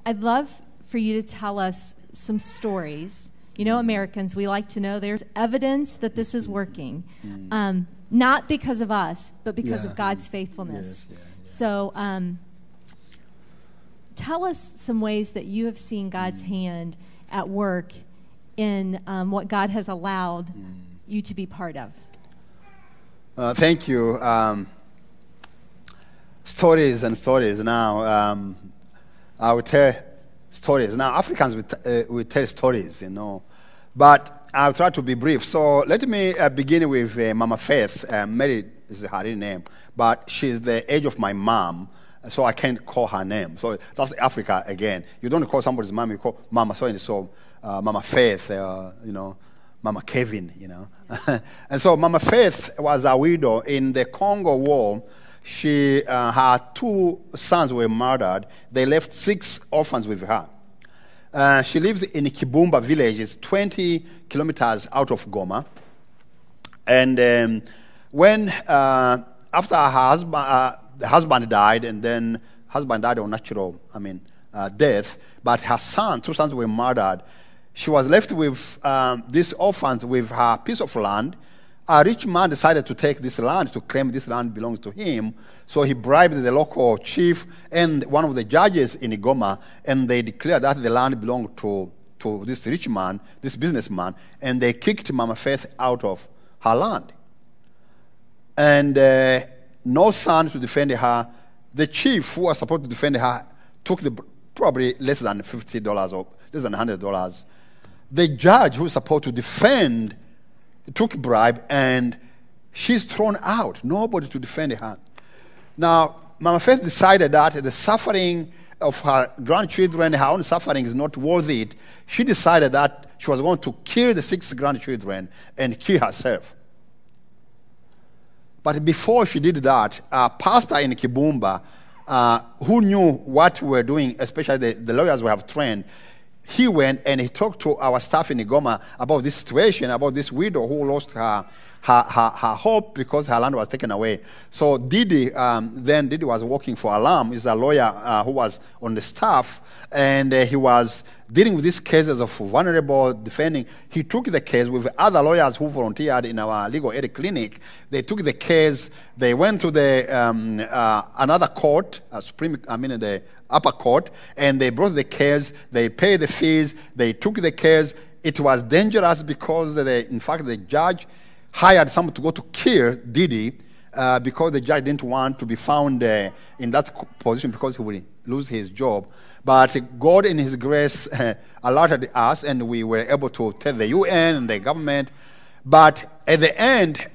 I'd love for you to tell us some stories. You know, Americans, we like to know there's evidence that this is working. Not because of us, but because of God's faithfulness. Yes, So tell us some ways that you have seen God's hand at work in what God has allowed you to be part of. Thank you. Stories and stories. Now, I will tell stories. Now, Africans, we tell stories, you know. But I'll try to be brief. So let me begin with Mama Faith. Mary is her real name. But she's the age of my mom, so I can't call her name. So that's Africa again. You don't call somebody's mom, you call Mama so-and-so, Mama Faith, you know, Mama Kevin, you know. And so Mama Faith was a widow. In the Congo War, her 2 sons were murdered. They left 6 orphans with her. She lives in Kibumba village. It's 20 kilometers out of Goma. And when after her husband died, and then husband died of natural, death, but her 2 sons were murdered. She was left with these orphans with her piece of land. A rich man decided to take this land, to claim this land belongs to him. So he bribed the local chief and one of the judges in Goma, and they declared that the land belonged to this rich man, this businessman, and they kicked Mama Faith out of her land. And no son to defend her. The chief who was supposed to defend her took probably less than $50 or less than $100. The judge who was supposed to defend took bribe, and she's thrown out. Nobody to defend her. Now, Mama Faith decided that the suffering of her grandchildren, her own suffering is not worth it. She decided that she was going to kill the 6 grandchildren and kill herself. But before she did that, a pastor in Kibumba, who knew what we were doing, especially the lawyers we have trained, he went and he talked to our staff in Goma about this situation, about this widow who lost her hope because her land was taken away. So Didi was working for Alam. He's a lawyer who was on the staff, and he was dealing with these cases of vulnerable defending. He took the case with other lawyers who volunteered in our legal aid clinic. They took the case. They went to the another court, the upper court, and they brought the case. They paid the fees. They took the case. It was dangerous because, in fact, the judge hired someone to go to kill Didi because the judge didn't want to be found in that position because he would lose his job. But God in his grace alerted us, and we were able to tell the UN and the government. But at the end,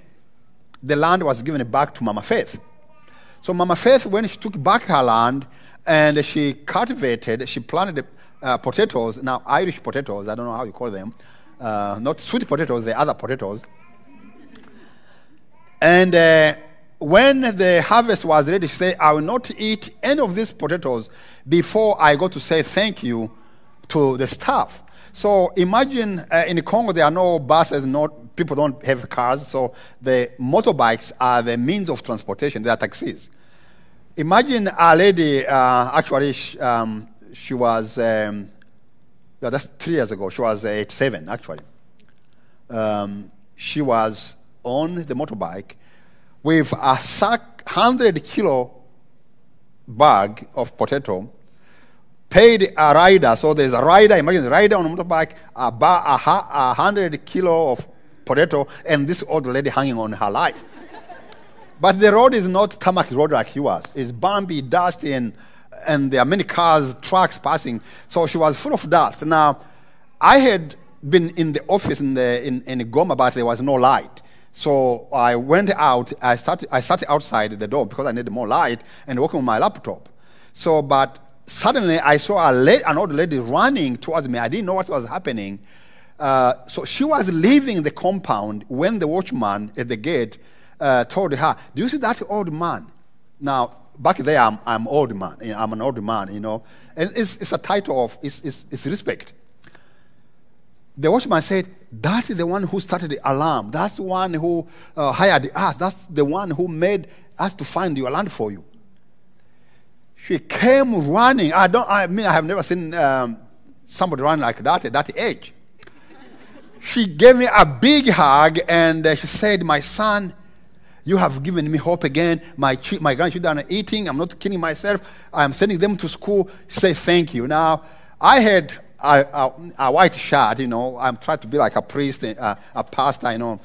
the land was given back to Mama Faith. So Mama Faith, when she took back her land and she cultivated, she planted potatoes, now Irish potatoes, I don't know how you call them, not sweet potatoes, the other potatoes. And when the harvest was ready, she said, I will not eat any of these potatoes before I go to say thank you to the staff. So imagine in Congo there are no buses, people don't have cars, so the motorbikes are the means of transportation, they are taxis. Imagine a lady, actually she was, that's 3 years ago, she was 87 actually. She was on the motorbike with a 100-kilo bag of potato, paid a rider. So there's a rider, imagine the rider on a motorbike, a 100 kilo of potato, and this old lady hanging on her life. But the road is not tarmac road like yours. It's bumpy, dusty, and there are many cars, trucks passing. So she was full of dust. Now, I had been in the office in Goma, but there was no light. So I went out. I started outside the door because I needed more light and working on my laptop. So, but suddenly I saw an old lady running towards me. I didn't know what was happening. So she was leaving the compound when the watchman at the gate told her, "Do you see that old man?" Now, back there, I'm old man. I'm an old man, you know. And it's a title of it's respect. The watchman said, "That is the one who started the alarm. That's the one who hired us. That's the one who made us to find your land for you." She came running. I have never seen somebody run like that at that age. She gave me a big hug, and she said, "My son, you have given me hope again. My grandchildren are eating. I'm not killing myself. I'm sending them to school. Say thank you." Now, I had a white shirt, I'm trying to be like a priest, a pastor,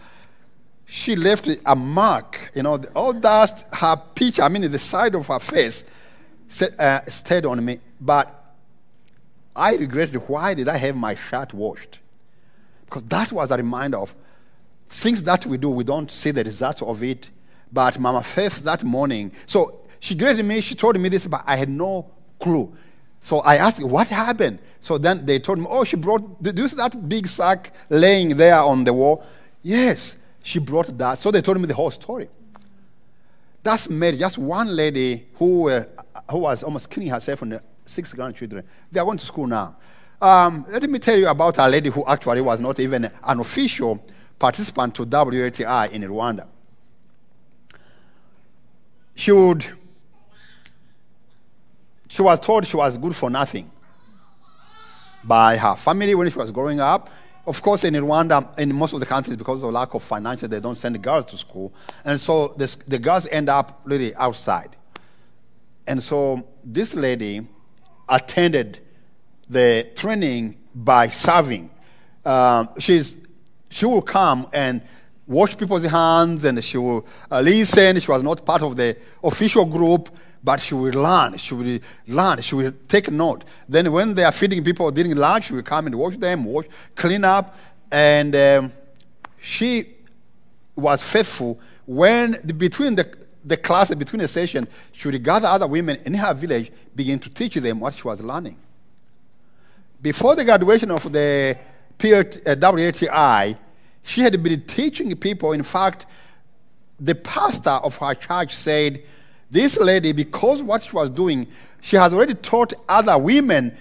She left a mark, all dust, her picture, the side of her face stayed on me. But I regretted, why did I have my shirt washed? Because that was a reminder of things that we do. We don't see the results of it. But Mama Faith that morning, so she greeted me, she told me this, but I had no clue. So I asked, what happened? So then they told me, she brought, do you see that big sack laying there on the wall? Yes, she brought that. So they told me the whole story. That's made just one lady who was almost killing herself and 6 grandchildren. They are going to school now. Let me tell you about a lady who actually was not even an official participant to WATI in Rwanda. She was told she was good for nothing by her family when she was growing up. Of course, in Rwanda, in most of the countries, because of lack of financial, they don't send girls to school. And so the girls end up really outside. And so this lady attended the training by serving. She will come and wash people's hands, and she will listen. She was not part of the official group, but she will learn. She will take note. Then when they are feeding people during lunch, she will come and wash them, clean up. And she was faithful when between the classes, between the sessions, she would gather other women in her village, begin to teach them what she was learning. Before the graduation of the WATI, she had been teaching people. In fact, the pastor of her church said, this lady, because what she was doing, she has already taught other women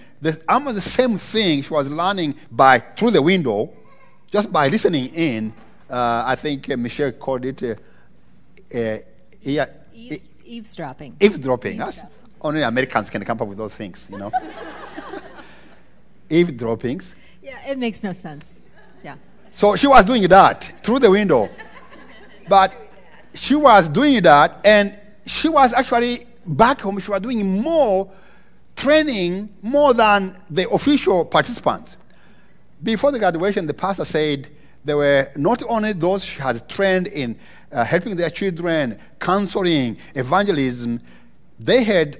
almost the same thing she was learning through the window, just by listening in. I think Michelle called it eavesdropping. Eavesdropping. Only Americans can come up with those things, Eavesdroppings. Yeah, it makes no sense. Yeah. So she was doing that through the window. But she was doing that, and she was actually back home. She was doing more training, more than the official participants. Before the graduation, the pastor said there were not only those she had trained in helping their children, counseling, evangelism.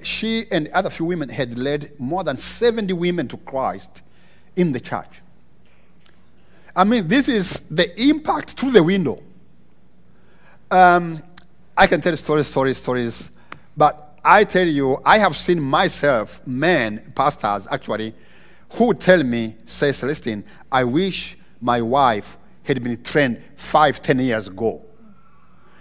She and other few women had led more than 70 women to Christ in the church. This is the impact through the window. I can tell stories, but I tell you, I have seen myself, men, pastors actually, who tell me, say, Celestin, I wish my wife had been trained 5-10 years ago.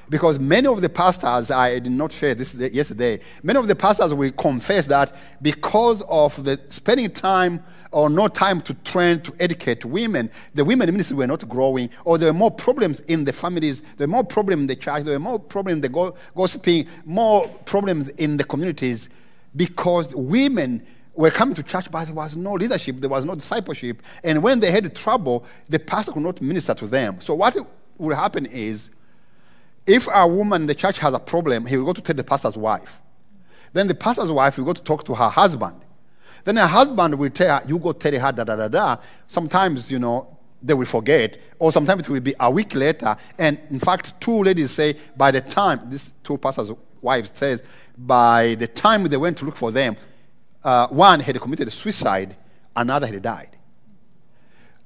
Because many of the pastors, I did not share this yesterday, many of the pastors will confess that because of the spending time or no time to train, to educate women, the women ministries were not growing, or there were more problems in the families, there were more problems in the church, there were more problems in the gossiping, more problems in the communities, because women were coming to church, but there was no leadership, there was no discipleship, and when they had trouble, the pastor could not minister to them. So what will happen is, if a woman in the church has a problem, he will go to tell the pastor's wife. Then the pastor's wife will go to talk to her husband. Then her husband will tell her, you go tell her, da-da-da-da. Sometimes, they will forget. Or sometimes it will be a week later. And in fact, 2 ladies say, by the time, these 2 pastors' wives says, by the time they went to look for them, one had committed suicide, another had died.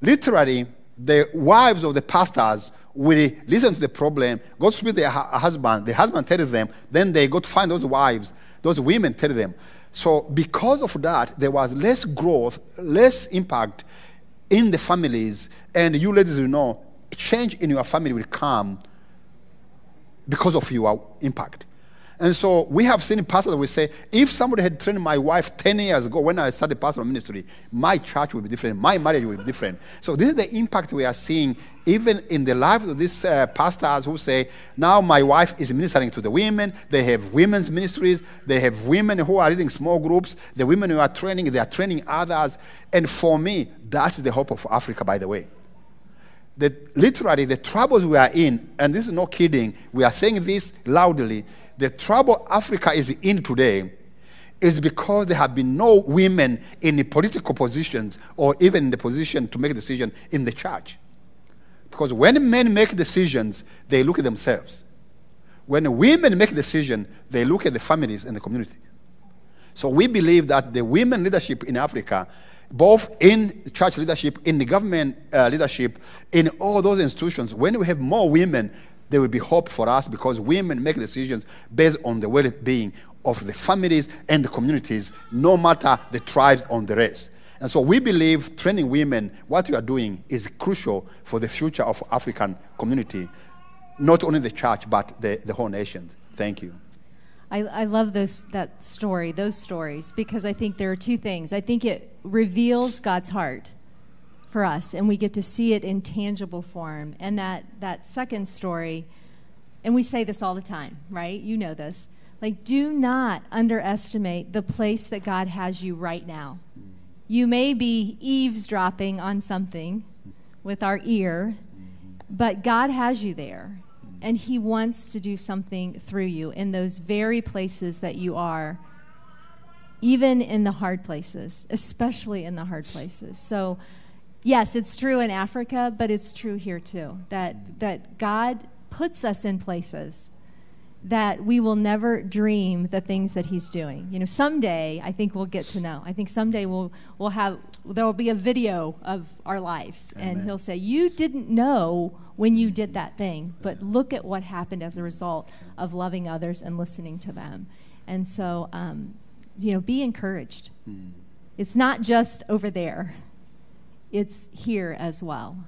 Literally, the wives of the pastors will listen to the problem, go speak to their husband, the husband tells them, then they go to find those wives, those women tell them. So because of that, there was less growth, less impact in the families, and you ladies will know, change in your family will come because of your impact. And so we have seen pastors who say, if somebody had trained my wife 10 years ago when I started pastoral ministry, my church would be different, my marriage would be different. So this is the impact we are seeing even in the lives of these pastors who say, now my wife is ministering to the women, they have women's ministries, they have women who are leading small groups, the women who are training, they are training others. And for me, that's the hope of Africa, by the way. Literally, the troubles we are in, and this is no kidding, we are saying this loudly, the trouble Africa is in today is because there have been no women in the political positions or even in the position to make decisions in the church. Because when men make decisions, they look at themselves. When women make decisions, they look at the families and the community. So we believe that the women leadership in Africa, both in church leadership, in the government leadership, in all those institutions, when we have more women, there will be hope for us because women make decisions based on the well-being of the families and the communities, no matter the tribes or the race. And so we believe training women, what we are doing is crucial for the future of African community, not only the church, but the whole nation. Thank you. I love those stories, because I think there are two things. I think it reveals God's heart for us, and we get to see it in tangible form. And that second story, and we say this all the time, right? You know this. Like, do not underestimate the place that God has you right now. You may be eavesdropping on something with our ear, but God has you there. And he wants to do something through you in those very places that you are, even in the hard places, especially in the hard places. So, yes, it's true in Africa, but it's true here too, that God puts us in places that we will never dream the things that he's doing. You know, someday I think we'll get to know. I think someday there will be a video of our lives. Amen. And he'll say, you didn't know when you did that thing, but look at what happened as a result of loving others and listening to them. And so, be encouraged. It's not just over there. It's here as well.